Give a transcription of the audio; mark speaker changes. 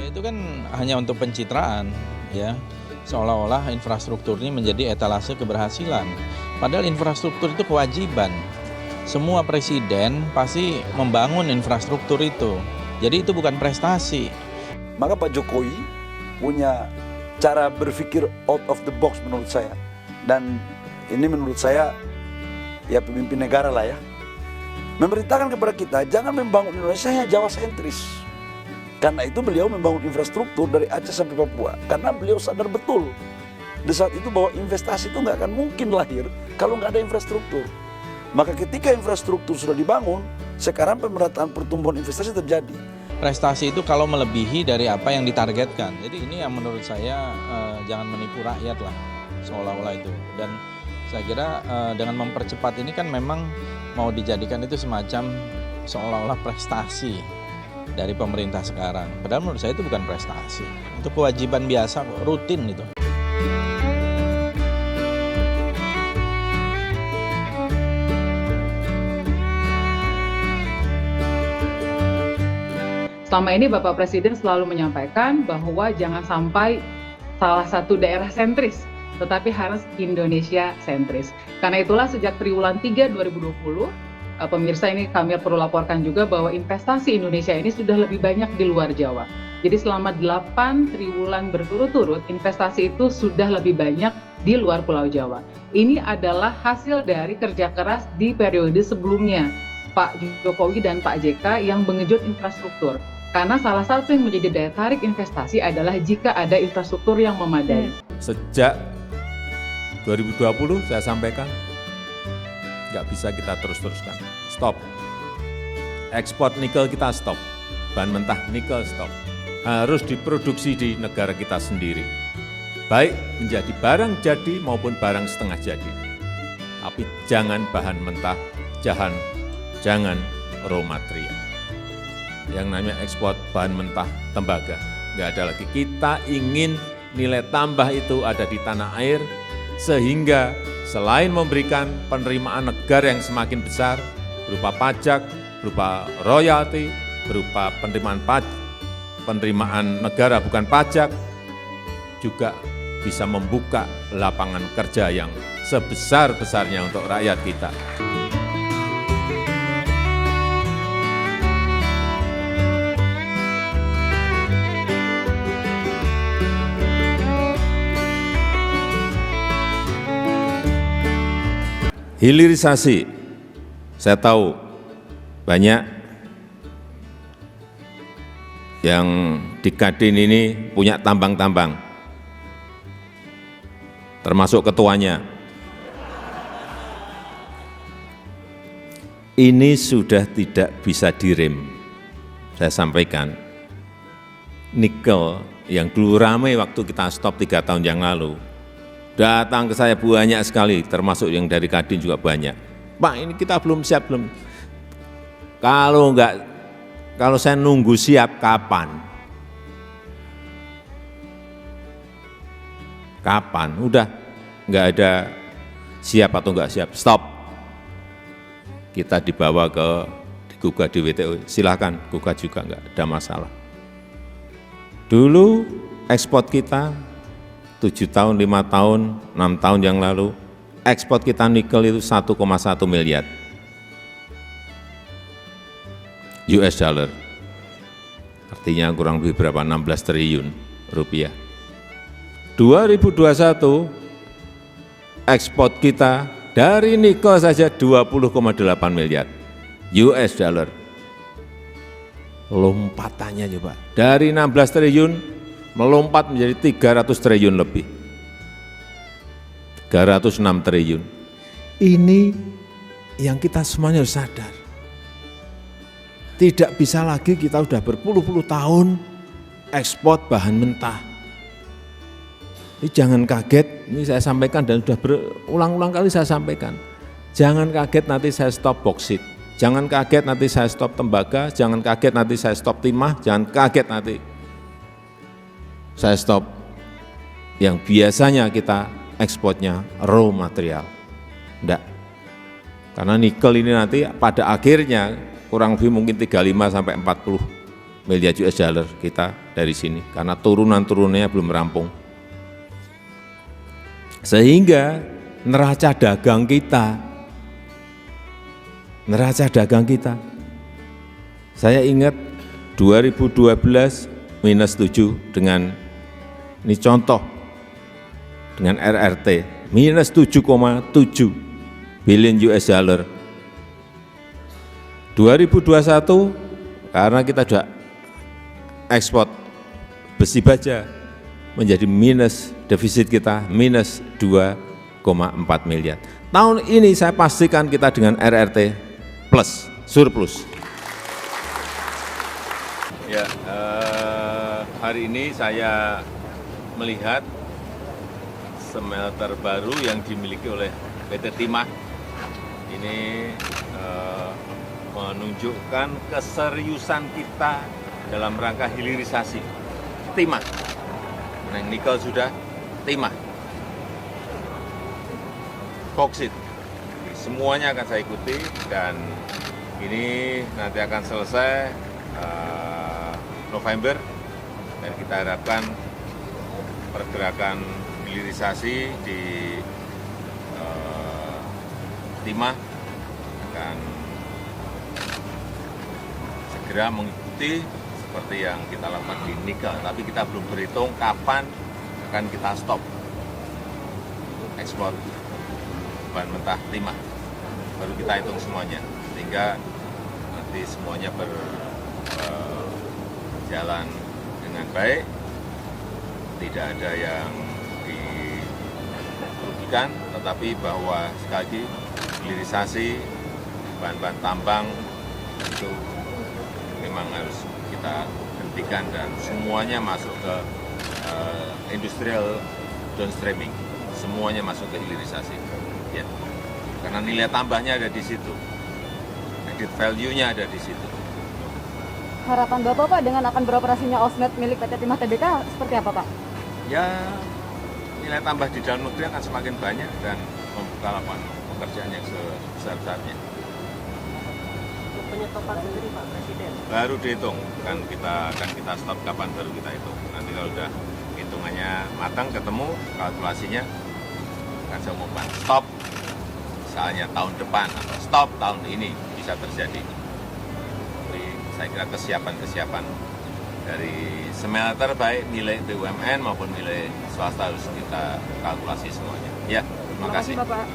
Speaker 1: Ya itu kan hanya untuk pencitraan, ya. Seolah-olah infrastruktur ini menjadi etalase keberhasilan. Padahal infrastruktur itu kewajiban. Semua presiden pasti membangun infrastruktur itu. Jadi itu bukan prestasi.
Speaker 2: Maka Pak Jokowi punya cara berpikir out of the box menurut saya. Dan ini menurut saya ya pemimpin negara lah ya. Memerintahkan kepada kita jangan membangun Indonesia hanya Jawa sentris. Karena itu beliau membangun infrastruktur dari Aceh sampai Papua. Karena beliau sadar betul di saat itu bahwa investasi itu nggak akan mungkin lahir kalau nggak ada infrastruktur. Maka ketika infrastruktur sudah dibangun, sekarang pemerataan pertumbuhan investasi terjadi.
Speaker 1: Prestasi itu kalau melebihi dari apa yang ditargetkan. Jadi ini yang menurut saya jangan menipu rakyat lah, seolah-olah itu. Dan saya kira dengan mempercepat ini kan memang mau dijadikan itu semacam seolah-olah prestasi dari pemerintah sekarang. Padahal menurut saya itu bukan prestasi. Itu kewajiban biasa, rutin itu.
Speaker 3: Selama ini Bapak Presiden selalu menyampaikan bahwa jangan sampai salah satu daerah sentris, tetapi harus Indonesia sentris. Karena itulah sejak triwulan 3 2020, pemirsa ini kami perlu laporkan juga bahwa investasi Indonesia ini sudah lebih banyak di luar Jawa. Jadi selama 8 triwulan berturut-turut, investasi itu sudah lebih banyak di luar Pulau Jawa. Ini adalah hasil dari kerja keras di periode sebelumnya, Pak Jokowi dan Pak JK yang mengejut infrastruktur. Karena salah satu yang menjadi daya tarik investasi adalah jika ada infrastruktur yang memadai.
Speaker 4: Sejak 2020 saya sampaikan, nggak bisa kita terus-teruskan. Stop. Ekspor nikel kita stop. Bahan mentah nikel stop. Harus diproduksi di negara kita sendiri. Baik menjadi barang jadi maupun barang setengah jadi. Tapi jangan bahan mentah, jangan raw material. Yang namanya ekspor bahan mentah tembaga. Nggak ada lagi. Kita ingin nilai tambah itu ada di tanah air, sehingga selain memberikan penerimaan negara yang semakin besar, berupa pajak, berupa royalti, berupa penerimaan negara bukan pajak, juga bisa membuka lapangan kerja yang sebesar-besarnya untuk rakyat kita. Hilirisasi, saya tahu banyak yang di Kadin ini punya tambang-tambang, termasuk ketuanya. Ini sudah tidak bisa direm. Saya sampaikan, nikel yang dulu ramai waktu kita stop 3 tahun yang lalu, datang ke saya banyak sekali, termasuk yang dari Kadin juga banyak. Pak, ini kita belum siap, belum. Kalau saya nunggu siap kapan? Kapan? Udah nggak ada siap atau nggak siap, stop. Kita dibawa digugat di WTO, silahkan gugat juga, nggak ada masalah. Dulu ekspor kita 7 tahun, 5 tahun, 6 tahun yang lalu, ekspor kita nikel itu 1,1 miliar US dollar. Artinya kurang lebih berapa? 16 triliun rupiah. 2021, ekspor kita dari nikel saja 20,8 miliar US dollar. Lompatannya coba, dari 16 triliun, melompat menjadi 300 triliun lebih. 306 triliun. Ini yang kita semuanya harus sadar. Tidak bisa lagi kita sudah berpuluh-puluh tahun ekspor bahan mentah. Ini jangan kaget, ini saya sampaikan dan sudah berulang-ulang kali saya sampaikan. Jangan kaget nanti saya stop boksit. Jangan kaget nanti saya stop tembaga, jangan kaget nanti saya stop timah, jangan kaget nanti saya stop yang biasanya kita ekspornya raw material. Enggak. Karena nikel ini nanti pada akhirnya kurang lebih mungkin 35 sampai 40 miliar US dollar kita dari sini, karena turunan-turunannya belum rampung. Sehingga neraca dagang kita, saya ingat 2012 minus 7 dengan, ini contoh, dengan RRT, minus 7,7 billion US dollar. 2021, karena kita sudah ekspor besi baja, menjadi minus, defisit kita minus 2,4 miliar. Tahun ini saya pastikan kita dengan RRT plus, surplus. Ya, hari ini saya melihat smelter baru yang dimiliki oleh PT Timah. Ini menunjukkan keseriusan kita dalam rangka hilirisasi. Timah, yang nikel sudah, Timah, boksit, semuanya akan saya ikuti, dan ini nanti akan selesai November, dan kita harapkan pergerakan hilirisasi di Timah akan segera mengikuti seperti yang kita lakukan di nikel, tapi kita belum berhitung kapan akan kita stop ekspor bahan mentah Timah. Baru kita hitung semuanya, sehingga nanti semuanya berjalan dengan baik, tidak ada yang dirugikan, tetapi bahwa sekali lagi hilirisasi bahan-bahan tambang itu memang harus kita hentikan, dan semuanya masuk ke industrial downstreaming, semuanya masuk ke hilirisasi, ya. Karena nilai tambahnya ada di situ, added value-nya ada di situ.
Speaker 5: Harapan Bapak, Pak, dengan akan beroperasinya Osmet milik PT Timah Tbk seperti apa, Pak?
Speaker 4: Ya, nilai tambah di dalam negeri akan semakin banyak dan membuka lapangan pekerjaan yang sebesar-besarnya.
Speaker 5: Penyetopan sendiri, Pak Presiden?
Speaker 4: Baru dihitung, kan kita stop kapan baru kita hitung. Nanti kalau udah hitungannya matang, ketemu kalkulasinya, akan saya umumkan stop, misalnya tahun depan atau stop tahun ini bisa terjadi. Jadi saya kira kesiapan dari smelter baik milik BUMN maupun milik swasta harus kita kalkulasi semuanya. Ya, terima kasih.
Speaker 5: Bapak.